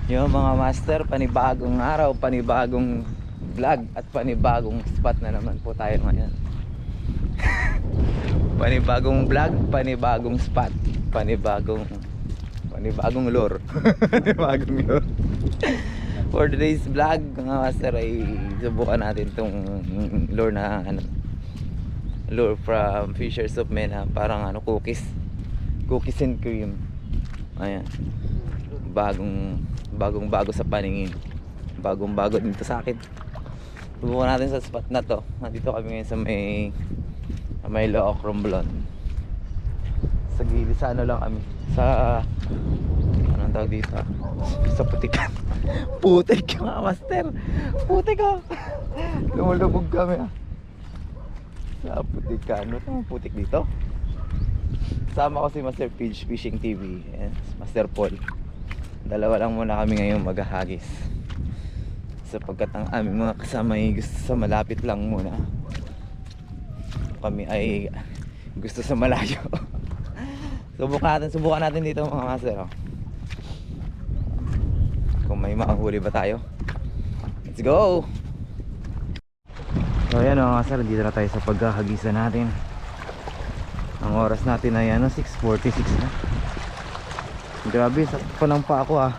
Yung mga master, panibagong araw, panibagong vlog at panibagong spot na naman po tayo ngayon. Panibagong vlog, panibagong spot, panibagong lure. Panibagong lure. For today's vlog mga master ay subukan natin tong lure na lure from Fishers of Men, parang cookies and cream. Ayan, bagong bago sa paningin, bagong bago dito sa akin. Subukan natin sa spot na to. Nandito kami ngayon sa may Look Romblon. Sa gilid, sa lang kami, sa anong tawag dito, sa putikan. Putik mga master, putik lumulubog kami sa putikan. Ano itong putik dito? Sama ko si Master Pidge Fishing TV and Master Paul. Dalawa lang muna kami ngayon maghahagis, sapagkat ang aming mga kasama ay gusto sa malapit lang muna. Kami ay gusto sa malayo. Subukan natin dito mga master. Kung may makahuli ba tayo. Let's go! So ayan mga master, dito na tayo sa paghahagisan natin. Ang oras natin ay 6:46 na. Grabe, sakit pa lang pa ako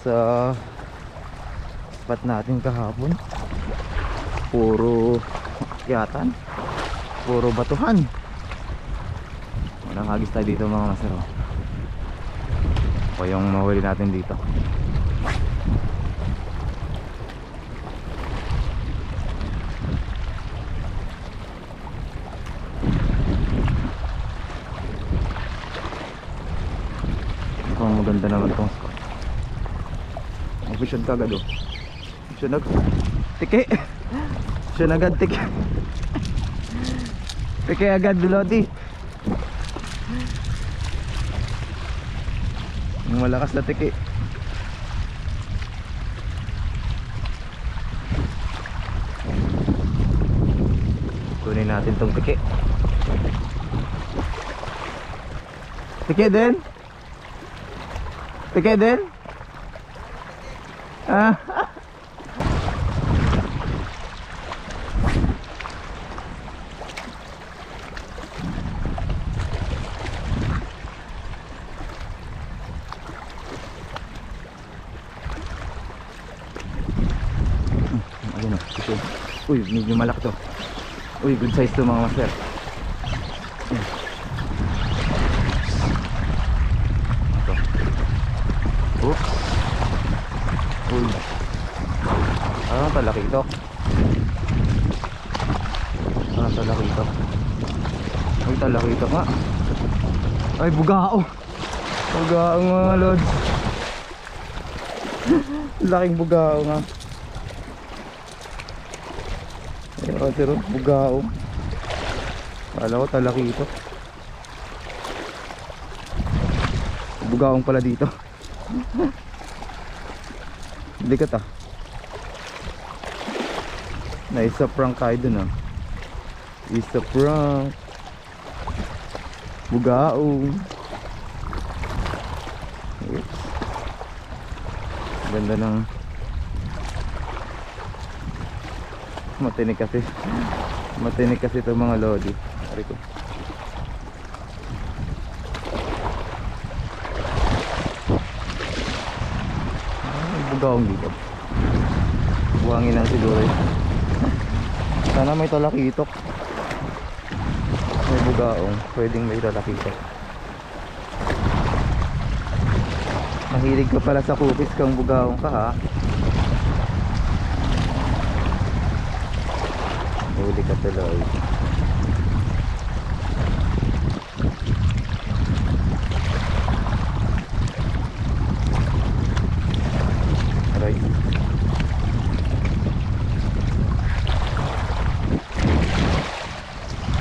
sa spot natin kahapon. Puro akyatan, puro batuhan. Walang hagis tayo dito mga master. O yung mahuli natin dito. Ang maganda naman itong spot. Mag-vision ka agad Vision agad. Tiki! Vision agad, tiki. Tiki agad, Lodi. Ang malakas na tiki. Kunin natin tong tiki. Tiki din? Tiki din? Ayun o. Uy, medyo malaki to. Uy, good size to mga master. Oops. Uy. Talaki ito. Talaki ito. Uy, talaki ito nga. Ay, bugao. Bugao mga lods. Laking bugao nga. Pero bugao. Kala ko talaki ito. Bugaong pala dito. Likat Naisa prank tayo dun Isa prank. Bugaong. Oops. Ganda ng matinig kasi itong mga lodi. Ari ko. Bugaong dito. Buhangin lang siguro Sana may talakitok. May bugaong, pwedeng may talakitok. Mahilig ka pala sa kupis kang bugaong ka Huli ka tuloy. Aray.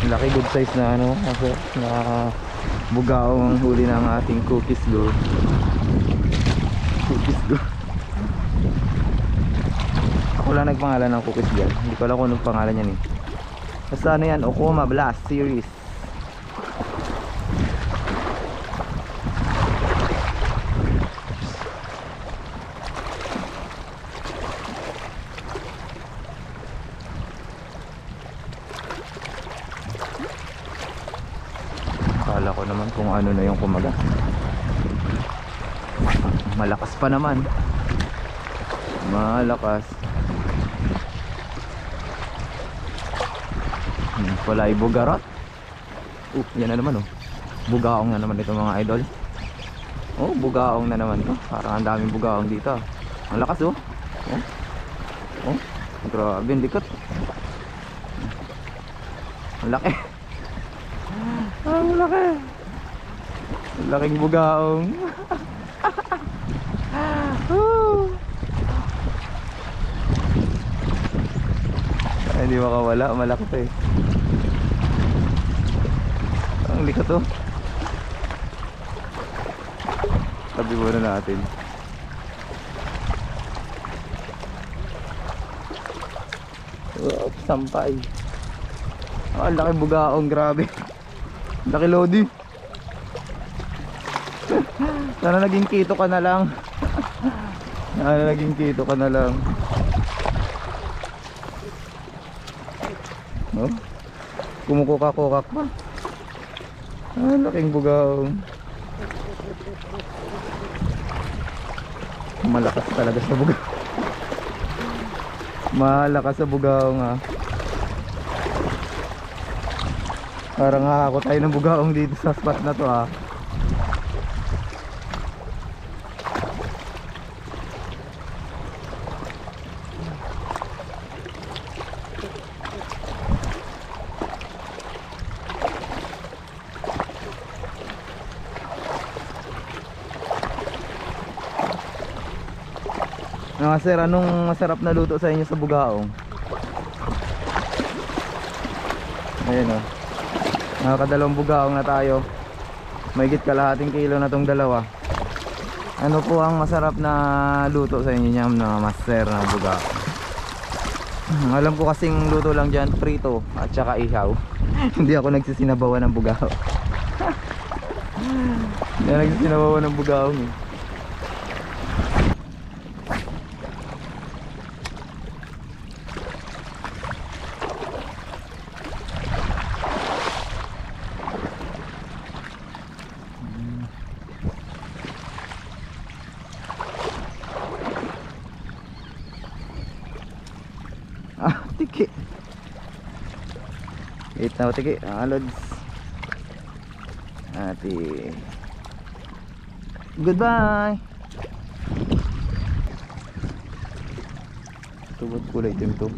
Laki, good size na na bugaong ang huli ng ating cookies go. Ako lang nagpangalan ng cookies dyan. Hindi ko alam kung anong pangalan yan Basta yan, Okuma Blast Series. kung ano na yung kumaga. Malakas pa naman. Malakas. Wala bugarot. Yan na naman oh. Bugaong na naman ito mga idol. Oh, bugaong na naman to. Parang ang daming bugaong dito. Ang lakas oh. Oh, grabe ang likot. Ang laki. Ang laki. Ang laking bugaong. Ay, hindi makawala. Malaki to eh. Ang likot oh. Tabi muna natin. Oh, sampay. Oh, laki bugaong, grabe. Laki lodi. Sana naging kito ka na lang. Sana naging kito ka na lang. Oh, kumukukak-kukak pa. Ah, laking bugaong. Malakas talaga sa bugaong. Malakas sa bugaong ha. Parang ako tayo ng bugaong dito sa spot na to ha. Mga sir, anong masarap na luto sa inyo sa bugaong? Ayun o. Nakakadalawang bugaong na tayo. Mahigit kalahating kilo na tong dalawa. Ano po ang masarap na luto sa inyo niyan na master na bugaong? Alam ko kasing luto lang dyan, prito at saka ihaw. Hindi ako nagsisinabawan ng bugaong. Hindi ako nagsisinabawan ng bugaong eh. Ah, tiki. Wait na tiki. Lods. Ati. Goodbye. Tubot kulay itim to.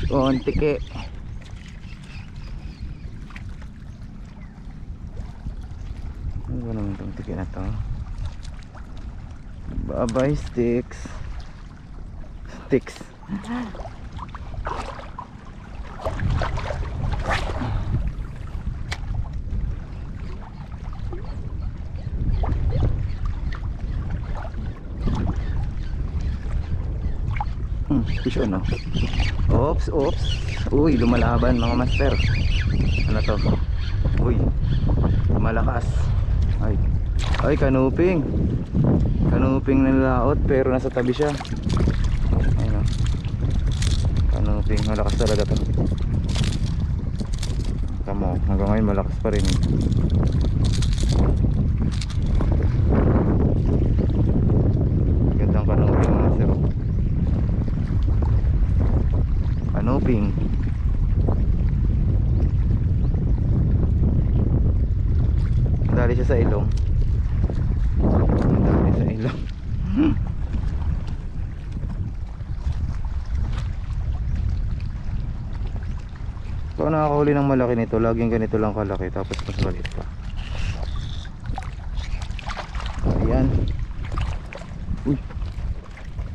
On tiki. Ano ba naman itong tiki na to? Bye-bye sticks. Sticks. Fish on no? Oops, oops. Uy, lumalaban mga master. Ano to? Uy, malakas. Ay, kanuping. Kanuping ng laot pero nasa tabi siya. Ayun o. Kanuping, malakas talaga to. Tamo, hanggang ngayon malakas pa rin eh. Gandang kanuping mga master. Kanuping. Dali siya sa ilong. Dali sa ilong. Kung nakakahuli ng malaki nito, laging ganito lang kalaki tapos mas maliit pa. Ayan. Uy,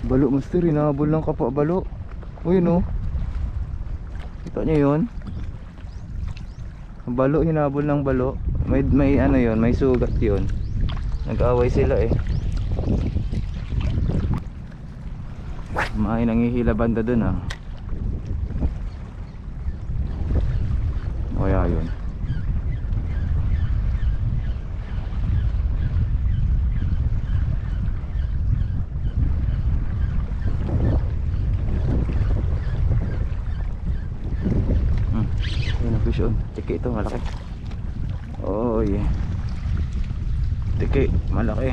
balo master, hinahabol ng kapwa balo. Uy no, kita nyo yun? Balo, hinabol ng balo. May ano yun, may sugat yun. Nag-away sila eh. May nangihila banda dun ah. kaya yun. Ayun ang fish on. Tiki ito, malaki. Oh yeah. Tiki, malaki.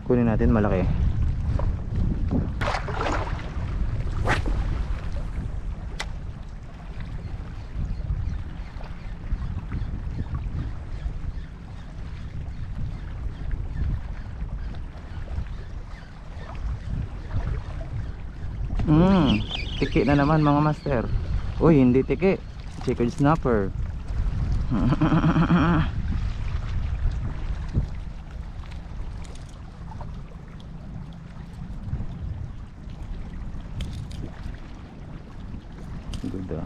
Kunin natin, malaki. Tiki na naman mga master. Uy, hindi tiki, chicken snapper. Good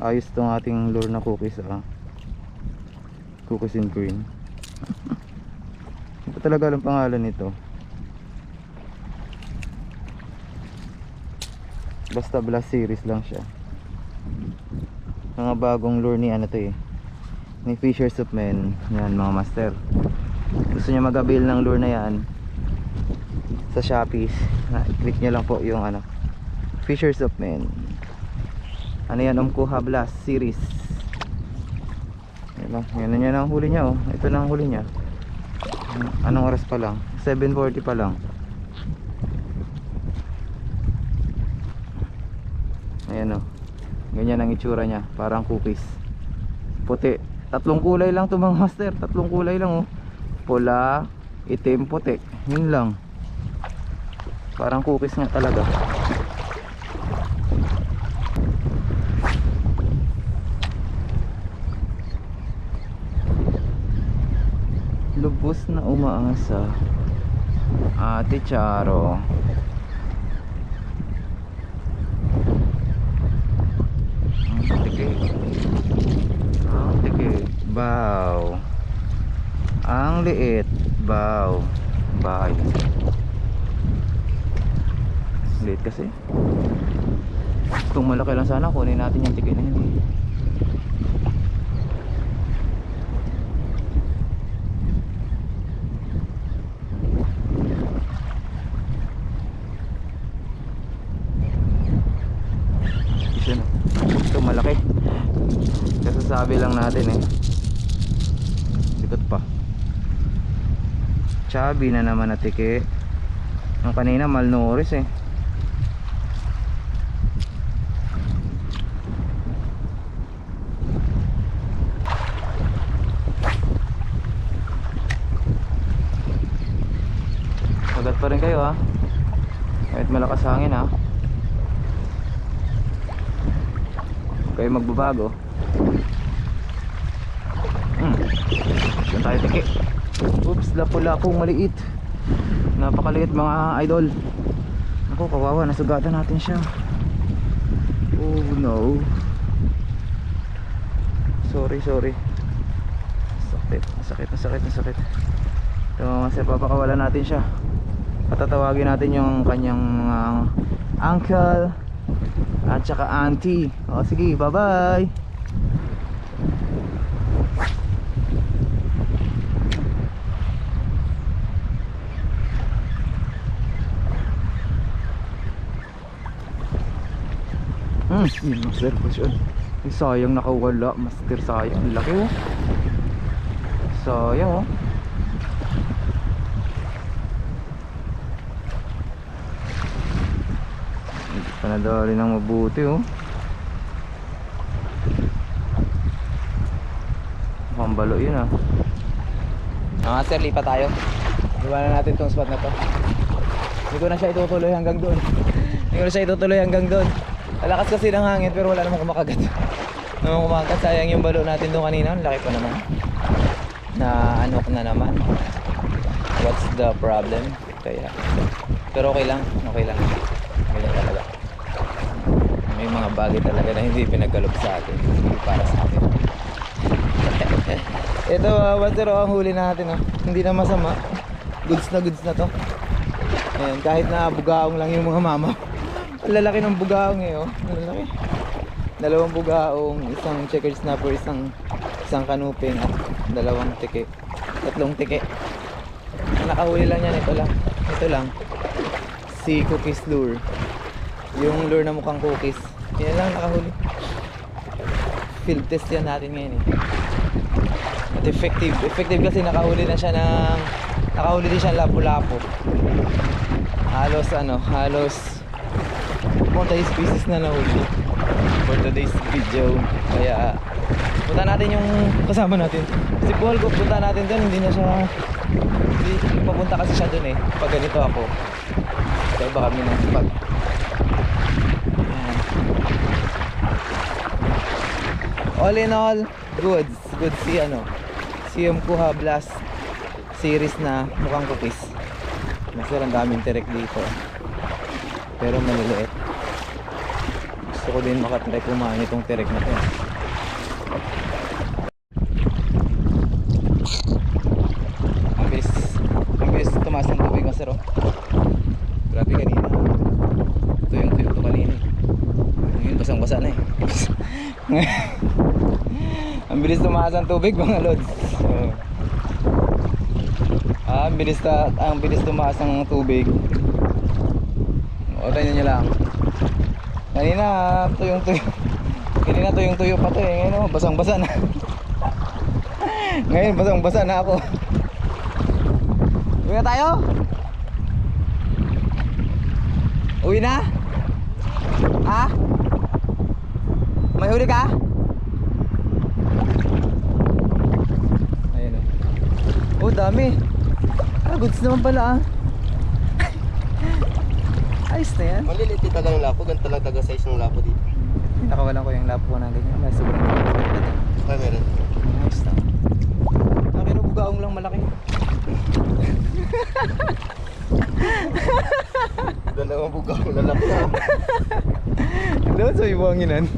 ayos tong ating lure na cookies cookies and cream. Ito talaga ang pangalan nito, basta blast series lang siya. Mga bagong lure ni ano to ni Fisher's of Men. Yan mga master, gusto niya mag-avail ng lure na yan sa Shopee, click niya lang po yung Fisher's of Men. Ano yan, Umkuha Blast Series. Yan yan ang huli niya. Ito na ang huli niya. Anong oras pa lang? 7:40 pa lang. Ayan ganyan ang itsura niya, parang cookies. Puti. 3 kulay lang to mga master. 3 kulay lang pula, itim, puti. Yun lang. Parang cookies nga talaga. Lubos na umaasa Ate Charo. Ang tiki, baw. Ang liit, baw. Bahay. Liit kasi. Kung malaki lang sana, kunin natin yung tiki na yun. Ito malaki. Kasasabi lang natin Likot pa. Chubby na naman na tiki. Ang kanina malnourished Magat pa rin kayo kahit malakas hangin kayo magbabago. Diyan tayo tiki. Oops, lapo-lapong maliit. Napakaliit mga idol. Ako, kawawa, nasugatan natin siya. Oh no. Sorry. Sakit. Ito kasi papakawalan natin siya. Patatawagin natin yung kanyang mga uncle at saka auntie. Sige, bye bye. Yun master po siya. Sayang nakawala master, sayang. Laki sayang hindi pa nadali ng mabuti pambalo yun sir, lipat tayo. Iwanan natin tong spot na to. Hindi ko na siya itutuloy hanggang doon. Malakas kasi ng hangin pero wala namang kumakagat. Sayang yung balo natin doon kanina. Laki pa naman. Na naman. What's the problem? Kaya pero okay lang talaga. May mga bagay talaga na hindi pinagkaloob sa atin, hindi para sa atin. Ito, master, ang huli natin, oh. Hindi na masama. Goods na to. Ayan, kahit na bugaong lang yung mga mama. Ang lalaki ng bugaong eh, oh. Ang lalaki. Dalawang bugaong, isang checkered snapper, isang kanuping at dalawang tike. Tatlong tike. Ang nakahuli lang yan, ito lang. Ito lang. Si cookies lure. Yung lure na mukhang cookies. Yan lang nakahuli. Field test yan natin ngayon eh. At effective kasi nakahuli na siya ng nakahuli din siya lapu-lapu. Halos multi-species na nahuli for today's video. Kaya punta natin yung kasama natin. Si Paul, punta natin dun, hindi papunta kasi siya dun eh. Pag ganito ako, kaya ba kami ng spot. All in all, good si Kuha Blast series na mukhang cookies. Master, ang daming terek dito pero maliliit. Gusto ko din makatry kumain itong terek na to. Ang bilis tumaas ng tubig, master, oh. Grabe kanina. Tuyo to kanina. Ngayon basang-basa na eh. Ang bilis tumaas ang tubig, mga lods. Ang bilis tumaas ang tubig. O, tingnan nyo lang. Kanina tuyong-tuyo pa to eh. Ngayon, basang-basa na. Ngayon, basang-basa na ako. Uwi na tayo? Uwi na? Ha? May huli ka? Ayun, oh, dami. Goods naman pala, ah. Ayos na yan. Maliliit yung tagang lapo, ganito lang taga size ng lapo dito. Pinakawalan ko yung lapo ko na ganyan. May sobrang Ay, meron. ayos na. Nakinubugaong lang malaki. Dalawang bugaw, lalaki na. Doon sa ibuhanginan.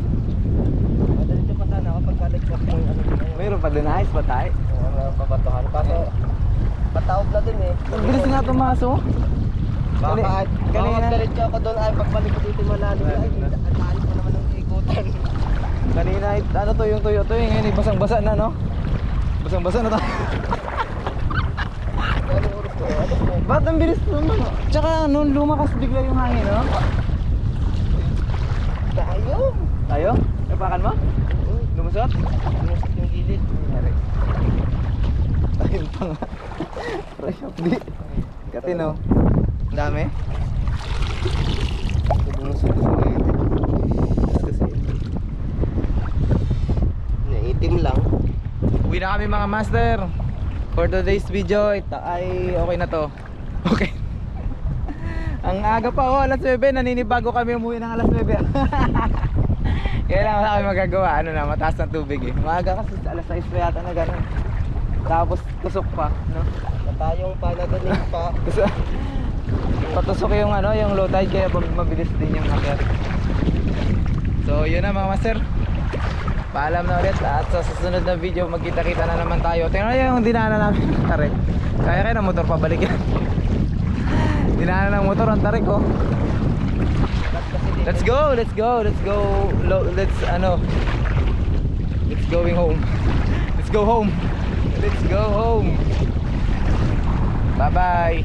Madali ito pa sana kapag kaligtas mo yung ano nila. Mayroon pa din, ayos pa tayo. Ang pabatuhan. Kaso, pataob na din eh. Ang bilis nga tumaso. Baka Kanina. magdiretso ako doon ay pagbalik ko dito malalim. Ay, ang lalim pa naman ng ikutan. Kanina, ano to yung tuyo to eh. Ngayon, basang-basa na, no? Basang-basa na tayo. Anong oras ko? Ba't ang bilis naman? Tsaka noon lumakas bigla yung hangin, no? Tayo. Tayo? Napakan mo? Lumusot? Lumusot yung gilid. Tayo pa nga. Fresh up di. Katin, no? Ang dami. Lumusot yung gilid. Naitim lang. Uwi na kami, mga master. For today's video, ito ay okay na to. Okay. Ang aga pa, oh, alas 9. Naninibago kami umuwi ng alas 9. Kaya lang wala kami magagawa. Ano na, mataas ng tubig eh. Maaga kasi alas 6 pa yata na gano'n. Tapos tusok pa, no? Matayong pa, nadaling pa. Patusok yung ano, yung low tide, kaya mabilis din yung akyat. So yun na, mga master. Paalam na ulit at sa susunod na video magkita-kita na naman tayo. Tingnan nyo yung dinaanan namin ng tarik. Kaya ng motor pabalik yan. Dinaanan ng motor ang tarik, oh. Let's go. Let's going home. Let's go home. Bye bye.